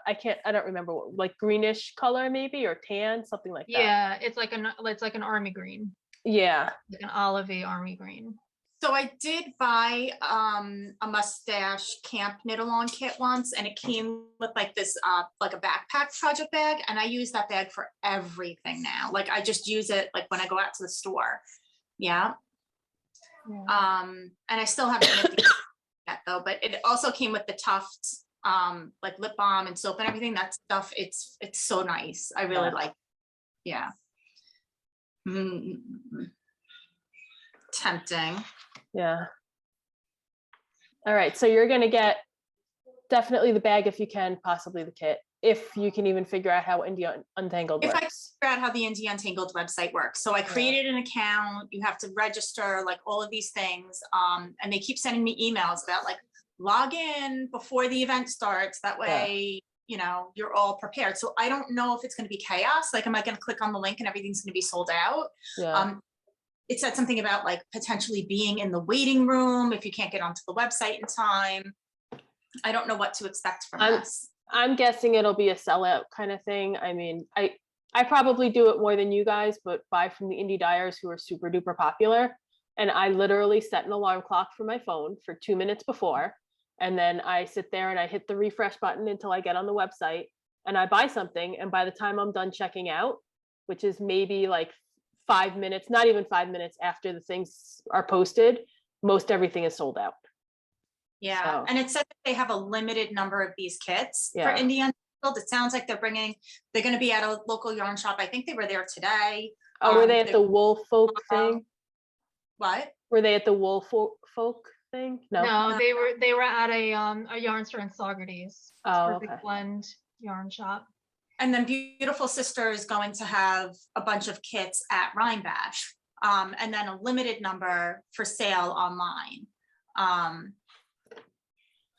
don't remember what, like greenish color maybe, or tan, something like that. Yeah, it's like an army green, Yeah. like an olivey army green. So I did buy a mustache camp knit along kit once, and it came with like this like a backpack project bag, and I use that bag for everything now. Like, I just use it like when I go out to the store. Yeah. And I still haven't knit the yet though, but it also came with the Tufts like lip balm and soap and everything. That stuff, it's so nice. I really like. Yeah. Tempting. Yeah. All right. So you're going to get definitely the bag if you can, possibly the kit, if you can even figure out how India Untangled If I works. figure out how the Indie Untangled website works. So I created an account, you have to register, like all of these things. And they keep sending me emails about like, log in before the event starts. That way, you're all prepared. So I don't know if it's going to be chaos. Like, am I going to click on the link and everything's going to be sold out? Yeah. it said something about like potentially being in the waiting room if you can't get onto the website in time. I don't know what to expect from this. I'm guessing it'll be a sellout kind of thing. I mean, I probably do it more than you guys, but buy from the indie dyers who are super duper popular. And I literally set an alarm clock for my phone for 2 minutes before. And then I sit there and I hit the refresh button until I get on the website and I buy something. And by the time I'm done checking out, which is maybe like 5 minutes, not even 5 minutes after the things are posted, most everything is sold out. Yeah, So. and it said that they have a limited number of these kits for Yeah. Indian. It sounds like they're going to be at a local yarn shop. I think they were there today. Oh, were they at the wool folk thing? What? Were they at the wool folk thing? No. No, they were at a yarn store in Saugerties. Oh, Perfect okay. Blend yarn shop. And then Beautiful Sister is going to have a bunch of kits at Rhinebash, and then a limited number for sale online.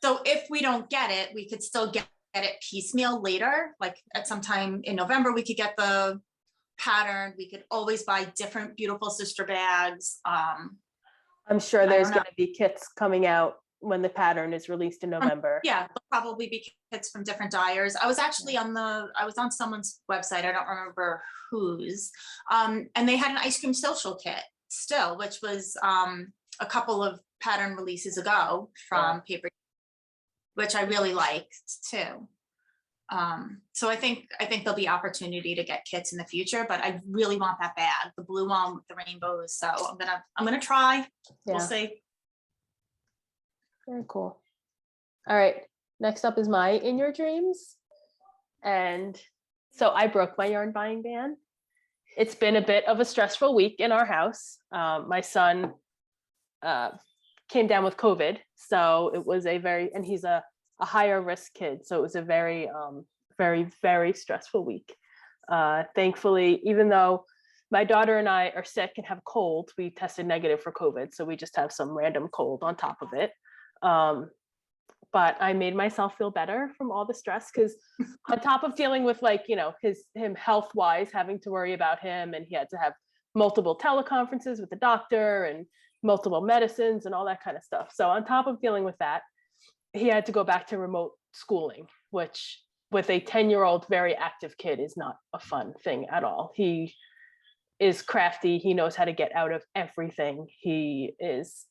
So if we don't get it, we could still get it piecemeal later, like at some time in November, we could get the pattern. We could always buy different Beautiful Sister bags. I'm sure there's know. going to be kits coming out when the pattern is released in November. Yeah, there'll probably be kits from different dyers. I was actually I was on someone's website, I don't remember whose, and they had an ice cream social kit still, which was a couple of pattern releases ago from Paper, which I really liked too. So I think there'll be opportunity to get kits in the future, but I really want that bag, the blue one with the rainbows. So I'm gonna try. We'll see. Very cool. All right. Next up is my In Your Dreams. And so I broke my yarn buying ban. It's been a bit of a stressful week in our house. My son came down with COVID. So it was and he's a higher risk kid. So it was a very, very stressful week. Thankfully, even though my daughter and I are sick and have a cold, we tested negative for COVID. So we just have some random cold on top of it. But I made myself feel better from all the stress, because on top of dealing with him health wise, having to worry about him, and he had to have multiple teleconferences with the doctor and multiple medicines and all that kind of stuff. So on top of dealing with that, he had to go back to remote schooling, which with a 10-year-old very active kid is not a fun thing at all. He is crafty. He knows how to get out of everything. He is,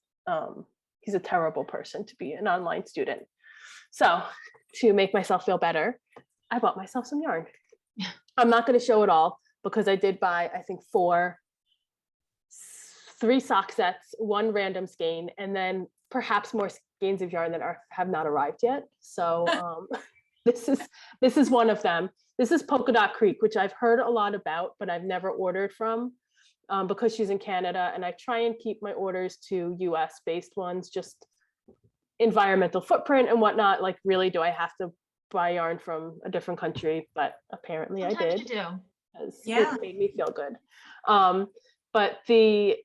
he's a terrible person to be an online student. So to make myself feel better, I bought myself some yarn. I'm not going to show it all because I did buy, I think, 3 sock sets, 1 random skein, and then perhaps more skeins of yarn that have not arrived yet. So this is one of them. This is Polka Dot Creek, which I've heard a lot about, but I've never ordered from. Because she's in Canada, and I try and keep my orders to US based ones, just environmental footprint and whatnot. Like, really, do I have to buy yarn from a different country? But apparently Sometimes I did. you do. Yeah. It made me feel good. But the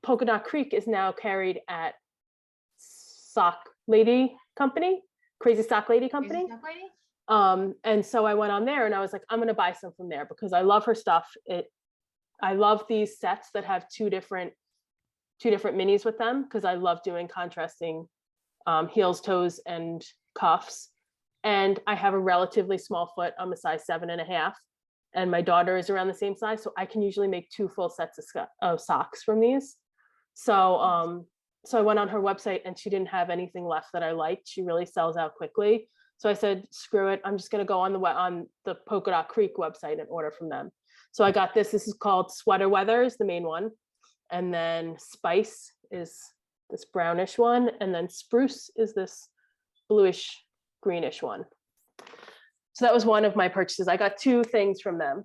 Polka Dot Creek is now carried at Sock Lady Company, Crazy Sock Lady Company. Is that lady? And so I went on there and I was like, I'm going to buy some from there because I love her stuff. I love these sets that have two different minis with them, because I love doing contrasting heels, toes, and cuffs. And I have a relatively small foot. I'm a size 7.5, and my daughter is around the same size. So I can usually make 2 full sets of socks from these. So so I went on her website and she didn't have anything left that I liked. She really sells out quickly. So I said, screw it. I'm just going to go on the Polka Dot Creek website and order from them. So I got this. This is called Sweater Weather, is the main one. And then Spice is this brownish one. And then Spruce is this bluish greenish one. So that was one of my purchases. I got 2 things from them.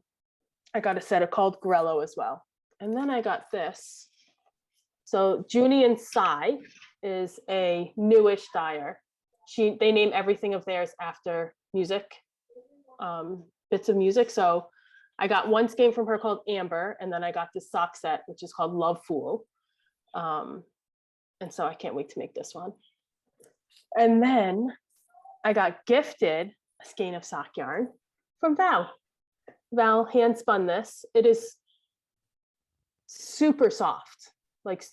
I got a set called Grello as well. And then I got this. So Julianne is a newish dyer. They name everything of theirs after music, bits of music. So I got 1 skein from her called Amber, and then I got this sock set, which is called Love Fool. And so I can't wait to make this one. And then I got gifted a skein of sock yarn from Val. Val hand spun this. It is super soft. Like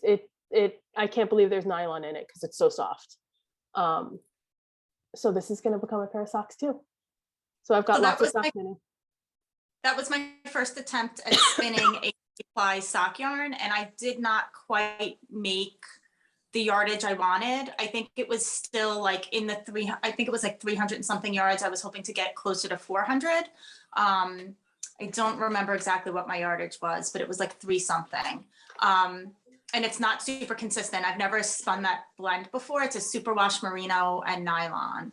I can't believe there's nylon in it because it's so soft. So this is going to become a pair of socks too. So I've got So that lots of was sock my- knitting. That was my first attempt at spinning a ply sock yarn, and I did not quite make the yardage I wanted. I think it was still like in the I think it was like 300 and something yards. I was hoping to get closer to 400. I don't remember exactly what my yardage was, but it was like 3 something. And it's not super consistent. I've never spun that blend before. It's a superwash merino and nylon.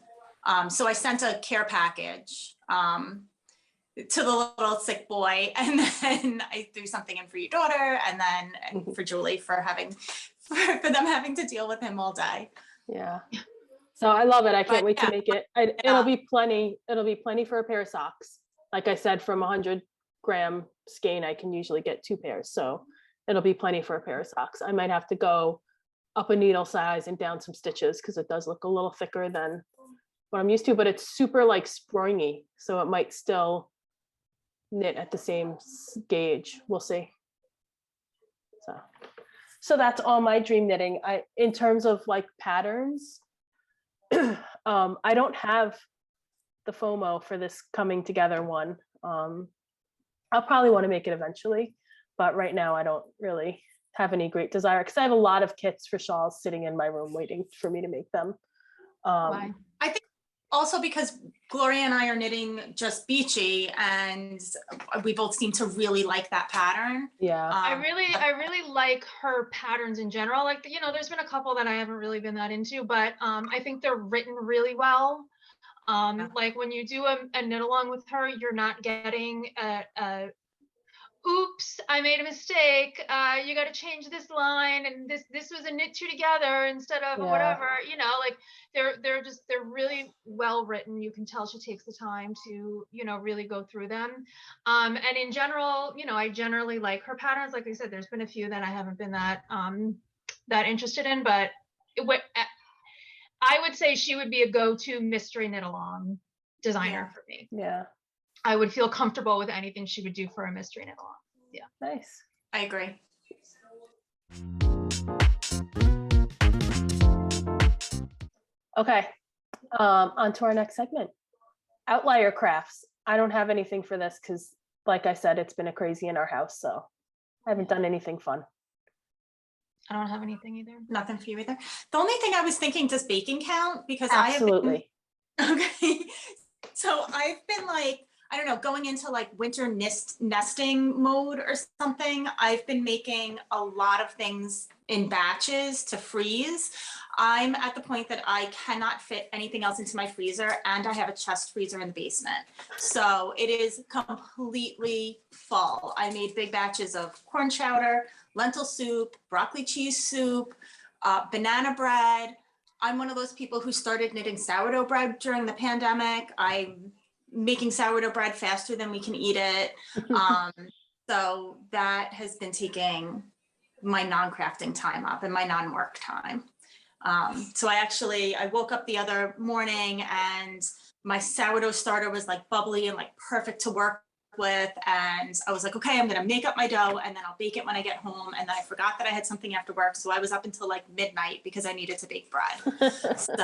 So I sent a care package to the little sick boy, and then I threw something in for your daughter, and then for Julie for them having to deal with him all day. Yeah. So I love it. I can't But wait yeah, to make it. It'll be plenty. It'll be plenty for a pair of socks. Like I said, from 100-gram skein, I can usually get 2 pairs. So it'll be plenty for a pair of socks. I might have to go up a needle size and down some stitches because it does look a little thicker than what I'm used to, but it's super like springy. So it might still knit at the same gauge. We'll see. So that's all my dream knitting. In terms of like patterns, I don't have the FOMO for this coming together one. I'll probably want to make it eventually, but right now I don't really have any great desire because I have a lot of kits for shawls sitting in my room waiting for me to make them. Why? I think also because Gloria and I are knitting just beachy, and we both seem to really like that pattern. Yeah. I really like her patterns in general. Like, you know, there's been a couple that I haven't really been that into, but I think they're written really well. Like when you do a knit along with her, you're not getting a oops, I made a mistake. You got to change this line, and this was a knit two together instead of Yeah. whatever. You know, like they're really well written. You can tell she takes the time to, you know, really go through them. And in general, you know, I generally like her patterns. Like I said, there's been a few that I haven't been that interested in, but I would say she would be a go-to mystery knit along designer for me. Yeah. I would feel comfortable with anything she would do for a mystery knit along. Yeah. Nice. I agree. Okay. On to our next segment. Outlier crafts. I don't have anything for this because, like I said, it's been a crazy in our house, so I haven't done anything fun. I don't have anything either. Nothing for you either. The only thing I was thinking, does baking count? Because Absolutely. Okay. So I've been like, I don't know, going into like winter nesting mode or something. I've been making a lot of things in batches to freeze. I'm at the point that I cannot fit anything else into my freezer, and I have a chest freezer in the basement. So it is completely full. I made big batches of corn chowder, lentil soup, broccoli cheese soup, banana bread. I'm one of those people who started knitting sourdough bread during the pandemic. I'm making sourdough bread faster than we can eat it. So that has been taking my non-crafting time up and my non-work time. So I woke up the other morning and my sourdough starter was like bubbly and like perfect to work with. And I was like, okay, I'm going to make up my dough and then I'll bake it when I get home. And then I forgot that I had something after work. So I was up until like midnight because I needed to bake bread. So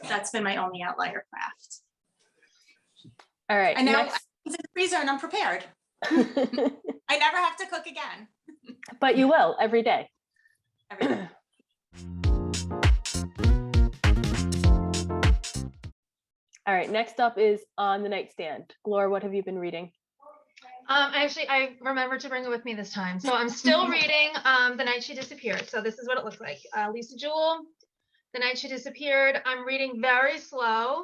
that's been my only outlier craft. All right. And now next. I'm in the freezer and I'm prepared. I never have to cook again. But you will every day. Every day. All right. Next up is On the Nightstand. Gloria, what have you been reading? I remembered to bring it with me this time. So I'm still reading The Night She Disappeared. So this is what it looks like. Lisa Jewell, The Night She Disappeared. I'm reading very slow.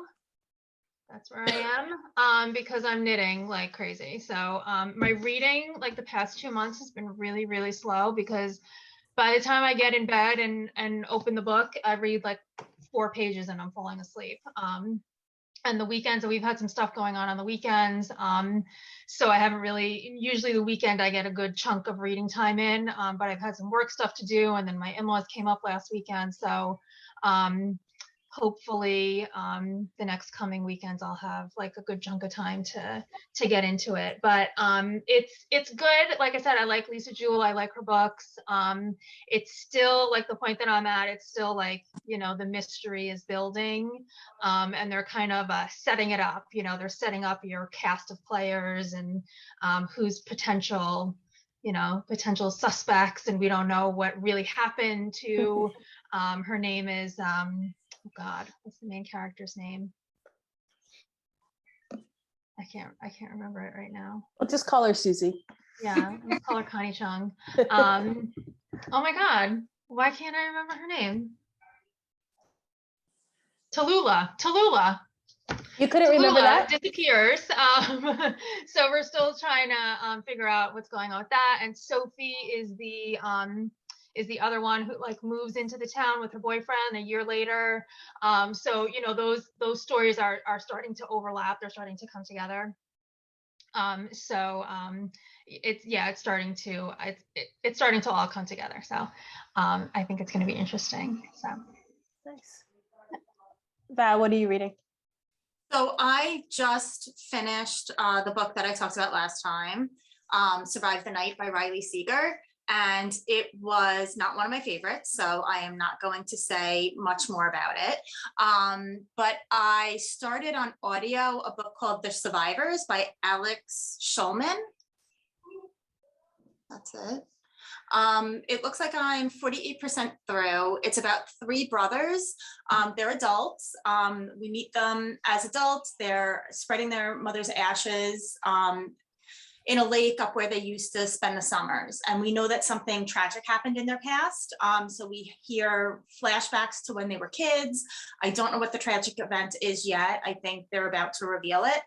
That's where I am because I'm knitting like crazy. So my reading like the past 2 months has been really, really slow because by the time I get in bed and open the book, I read like 4 pages and I'm falling asleep. And the weekends, we've had some stuff going on the weekends. So I haven't really, usually the weekend I get a good chunk of reading time in, but I've had some work stuff to do. And then my in-laws came up last weekend. So hopefully the next coming weekends I'll have like a good chunk of time to get into it. But it's good. Like I said, I like Lisa Jewell. I like her books. It's still like the point that I'm at. It's still like, you know, the mystery is building, and they're kind of setting it up. You know, they're setting up your cast of players and who's potential suspects, and we don't know what really happened to her name is oh God, what's the main character's name? I can't remember it right now. I'll just call her Susie. Yeah, let's call her Connie Chung. Oh my God, why can't I remember her name? Tallulah. You couldn't remember that? Disappears. So we're still trying to figure out what's going on with that. And Sophie is the other one who like moves into the town with her boyfriend a year later. So you know those stories are starting to overlap. They're starting to come together. It's starting to all come together. So I think it's going to be interesting. So Nice. Val, what are you reading? So I just finished the book that I talked about last time, Survive the Night by Riley Seeger. And it was not one of my favorites, so I am not going to say much more about it. But I started on audio a book called The Survivors by Alex Schulman. That's it. It looks like I'm 48% through. It's about 3 brothers. They're adults. We meet them as adults. They're spreading their mother's ashes in a lake up where they used to spend the summers. And we know that something tragic happened in their past. So we hear flashbacks to when they were kids. I don't know what the tragic event is yet. I think they're about to reveal it.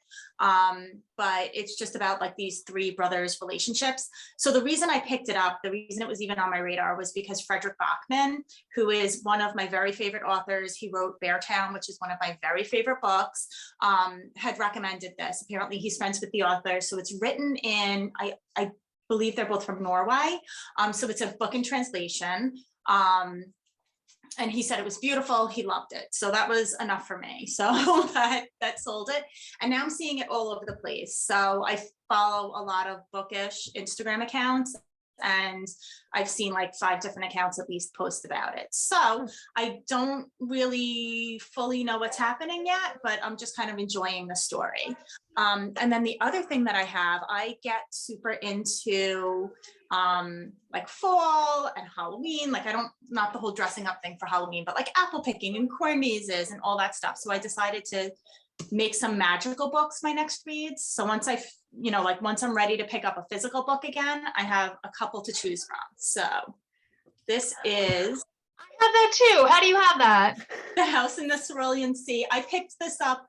But it's just about like these 3 brothers' relationships. So the reason I picked it up, the reason it was even on my radar was because Frederick Bachman, who is one of my very favorite authors, he wrote Beartown, which is one of my very favorite books, had recommended this. Apparently he's friends with the author. So it's written in, I believe they're both from Norway. So it's a book in translation. And he said it was beautiful. He loved it. So that was enough for me. So that sold it. And now I'm seeing it all over the place. So I follow a lot of bookish Instagram accounts, and I've seen like 5 different accounts at least post about it. So I don't really fully know what's happening yet, but I'm just kind of enjoying the story. And then the other thing that I get super into like fall and Halloween. Like not the whole dressing up thing for Halloween, but like apple picking and corn mazes and all that stuff. So I decided to make some magical books my next reads. So once I'm ready to pick up a physical book again, I have a couple to choose from. So this is, I have that too. How do you have that? The House in the Cerulean Sea. I picked this up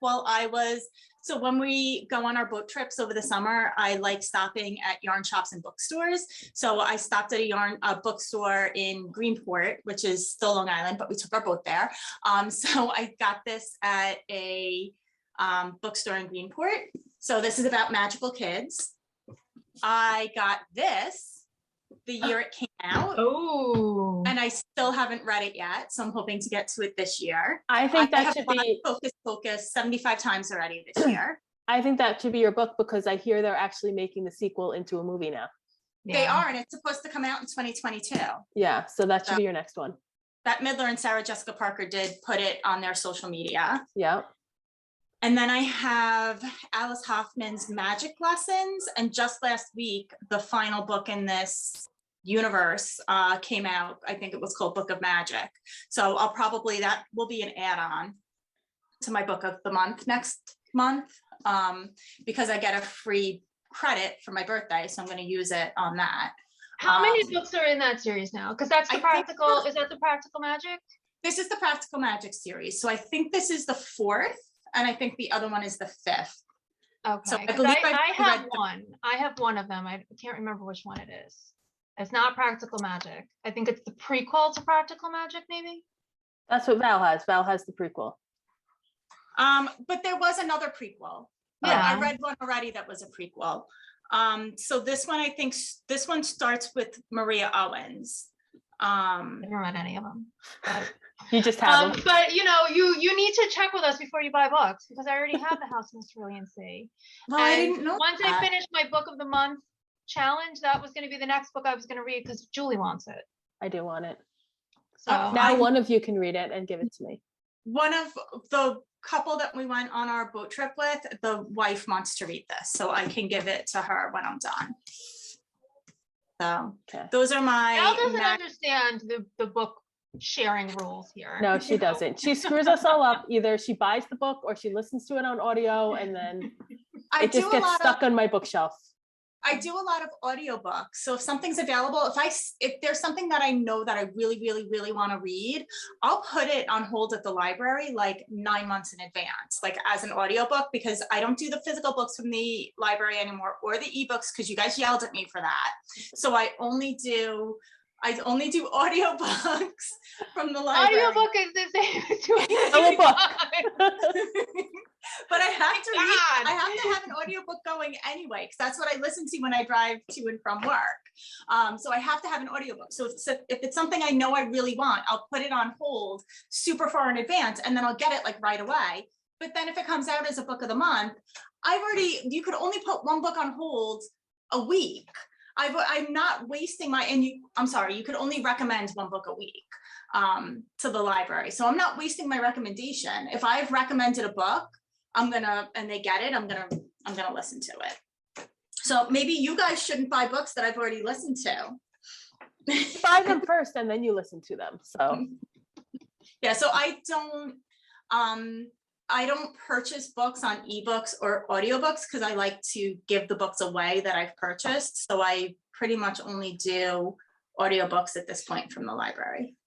so when we go on our boat trips over the summer, I like stopping at yarn shops and bookstores. So I stopped at a bookstore in Greenport, which is still Long Island, but we took our boat there. So I got this at a bookstore in Greenport. So this is about magical kids. I got this the year it came out. Oh. And I still haven't read it yet. So I'm hoping to get to it this year. I think that should be Focus 75 times already this year. I think that should be your book, because I hear they're actually making the sequel into a movie now. Yeah. They are, and it's supposed to come out in 2022. Yeah, so that should be your next one. Bette Midler and Sarah Jessica Parker did put it on their social media. Yeah. And then I have Alice Hoffman's Magic Lessons. And just last week, the final book in this universe came out. I think it was called Book of Magic. So that will be an add-on to my book of the month next month, because I get a free credit for my birthday. So I'm going to use it on that. How many books are in that series now? Because that's is that the Practical Magic? This is the Practical Magic series. So I think this is the 4th. And I think the other one is the 5th. Okay, so I have one. I have one of them. I can't remember which one it is. It's not Practical Magic. I think it's the prequel to Practical Magic, maybe. That's what Val has. Val has the prequel. But there was another prequel. Yeah. I read one already that was a prequel. So this one starts with Maria Owens. Never read any of them. You just have them. But you know, you need to check with us before you buy books, because I already have the House of Cerulean Sea. Well, I And didn't know once that. I finished my book of the month challenge, that was going to be the next book I was going to read because Julie wants it. I do want it. So Now one of you can read it and give it to me. One of the couple that we went on our boat trip with, the wife wants to read this, so I can give it to her when I'm done. So Okay. those are Al doesn't my understand the book sharing rules here. No, she doesn't. She screws us all up. Either she buys the book or she listens to it on audio, and then it just gets stuck on my bookshelf. I do a lot of audiobooks. So if something's available, if there's something that I know that I really, really, really want to read, I'll put it on hold at the library like 9 months in advance, like as an audiobook, because I don't do the physical books from the library anymore or the ebooks, because you guys yelled at me for that. So I only do audiobooks from the library. Audiobook is the same as doing Oh, a book. But I have to read, God. I have to have an audiobook going anyway, because that's what I listen to when I drive to and from work. So I have to have an audiobook. So if it's something I know I really want, I'll put it on hold super far in advance, and then I'll get it like right away. But then if it comes out as a book of the month, you could only put one book on hold a week. I'm not wasting I'm sorry, you could only recommend one book a week to the library. So I'm not wasting my recommendation. If I've recommended a book, and they get it, I'm gonna listen to it. So maybe you guys shouldn't buy books that I've already listened to. Buy them first and then you listen to them. So Yeah, so I don't purchase books on ebooks or audiobooks because I like to give the books away that I've purchased. So I pretty much only do audiobooks at this point from the library.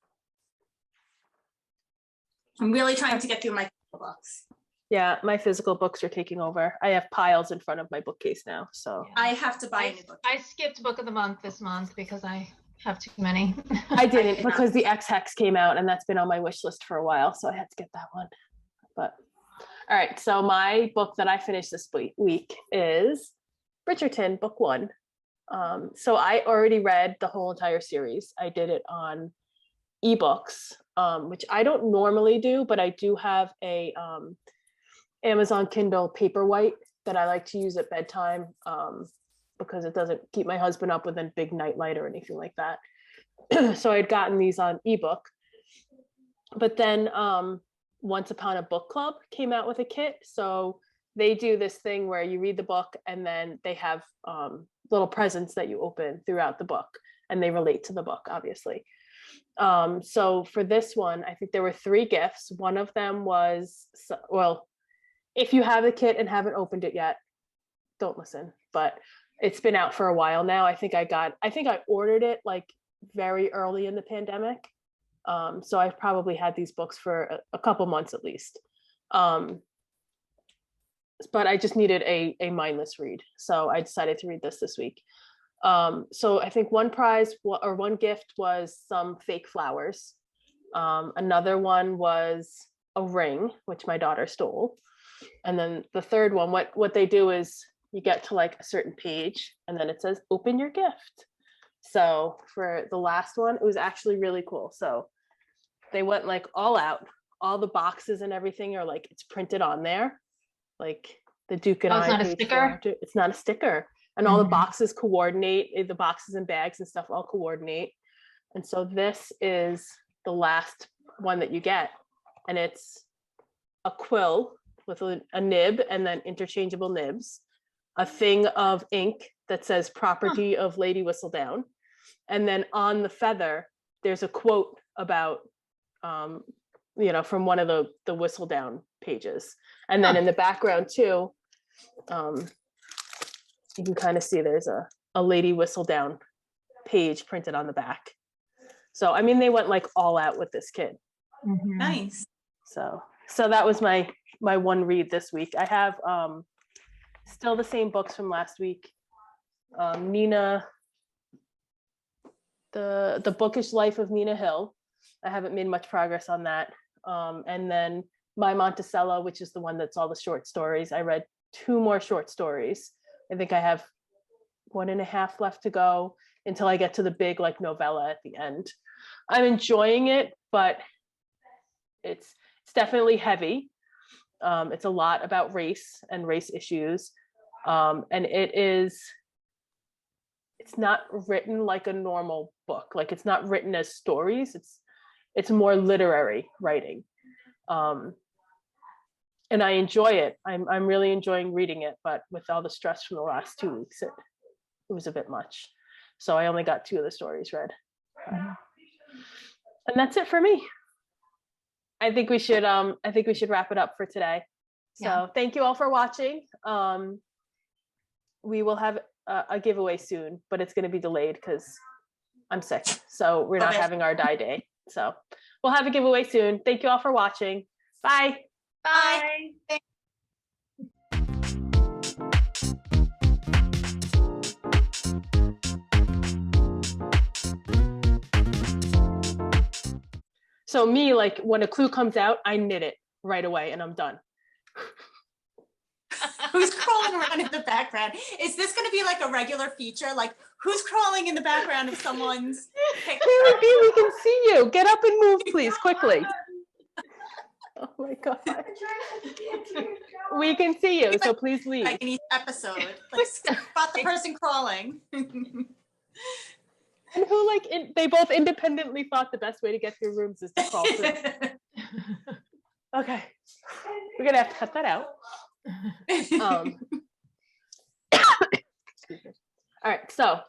I'm really trying to get through my books. yeah, my physical books are taking over. I have piles in front of my bookcase now. So I have to buy a new book. I skipped book of the month this month because I have too many. I didn't, because the X-Hex came out and that's been on my wish list for a while. So I had to get that one. But all right, so my book that I finished this week is Bridgerton, book 1. So I already read the whole entire series. I did it on ebooks, which I don't normally do, but I do have a Amazon Kindle Paperwhite that I like to use at bedtime because it doesn't keep my husband up with a big nightlight or anything like that. So I'd gotten these on ebook, but then Once Upon a Book Club came out with a kit. So they do this thing where you read the book and then they have little presents that you open throughout the book, and they relate to the book, obviously. So for this one, I think there were 3 gifts. One of them was, well, if you have the kit and haven't opened it yet, don't listen, but it's been out for a while now. I think I ordered it like very early in the pandemic. So I've probably had these books for a couple months at least. But I just needed a mindless read. So I decided to read this week. So I think one prize or one gift was some fake flowers. Another one was a ring, which my daughter stole. And then the third one, what they do is you get to like a certain page and then it says, open your gift. So for the last one, it was actually really cool. So they went like all out, all the boxes and everything are like, it's printed on there. Like the Duke and I. It's not a sticker? It's not a sticker. And all the boxes coordinate, the boxes and bags and stuff all coordinate. And so this is the last one that you get. And it's a quill with a nib and then interchangeable nibs, a thing of ink that says property of Lady Whistledown. And then on the feather, there's a quote about, from one of the Whistledown pages. And then in the background too, you can kind of see there's a Lady Whistledown page printed on the back. So, I mean, they went like all out with this kid. Nice. So that was my one read this week. I have still the same books from last week. Nina, the Bookish Life of Nina Hill. I haven't made much progress on that. And then My Monticello, which is the one that's all the short stories. I read 2 more short stories. I think I have 1.5 left to go until I get to the big like novella at the end. I'm enjoying it, but it's definitely heavy. It's a lot about race and race issues. And it's not written like a normal book. Like it's not written as stories. It's more literary writing. And I enjoy it. I'm really enjoying reading it, but with all the stress from the last 2 weeks, it was a bit much. So I only got 2 of the stories read. And that's it for me. I think we should wrap it up for today. So Yeah. thank you all for watching. We will have a giveaway soon, but it's going to be delayed because I'm sick. So we're not Okay. having our die day. So we'll have a giveaway soon. Thank you all for watching. Bye. Bye. So me, like when a clue comes out, I knit it right away and I'm done. Who's crawling around in the background? Is this going to be like a regular feature? Like who's crawling in the background of someone's picture? Baby, we can see you. Get up and move, please, quickly. Oh my God. We can see you, so please leave. Like in each episode, like spot the person crawling. And who they both independently thought the best way to get through rooms is to crawl through. Okay. We're gonna have to cut that out. Excuse me. All right, so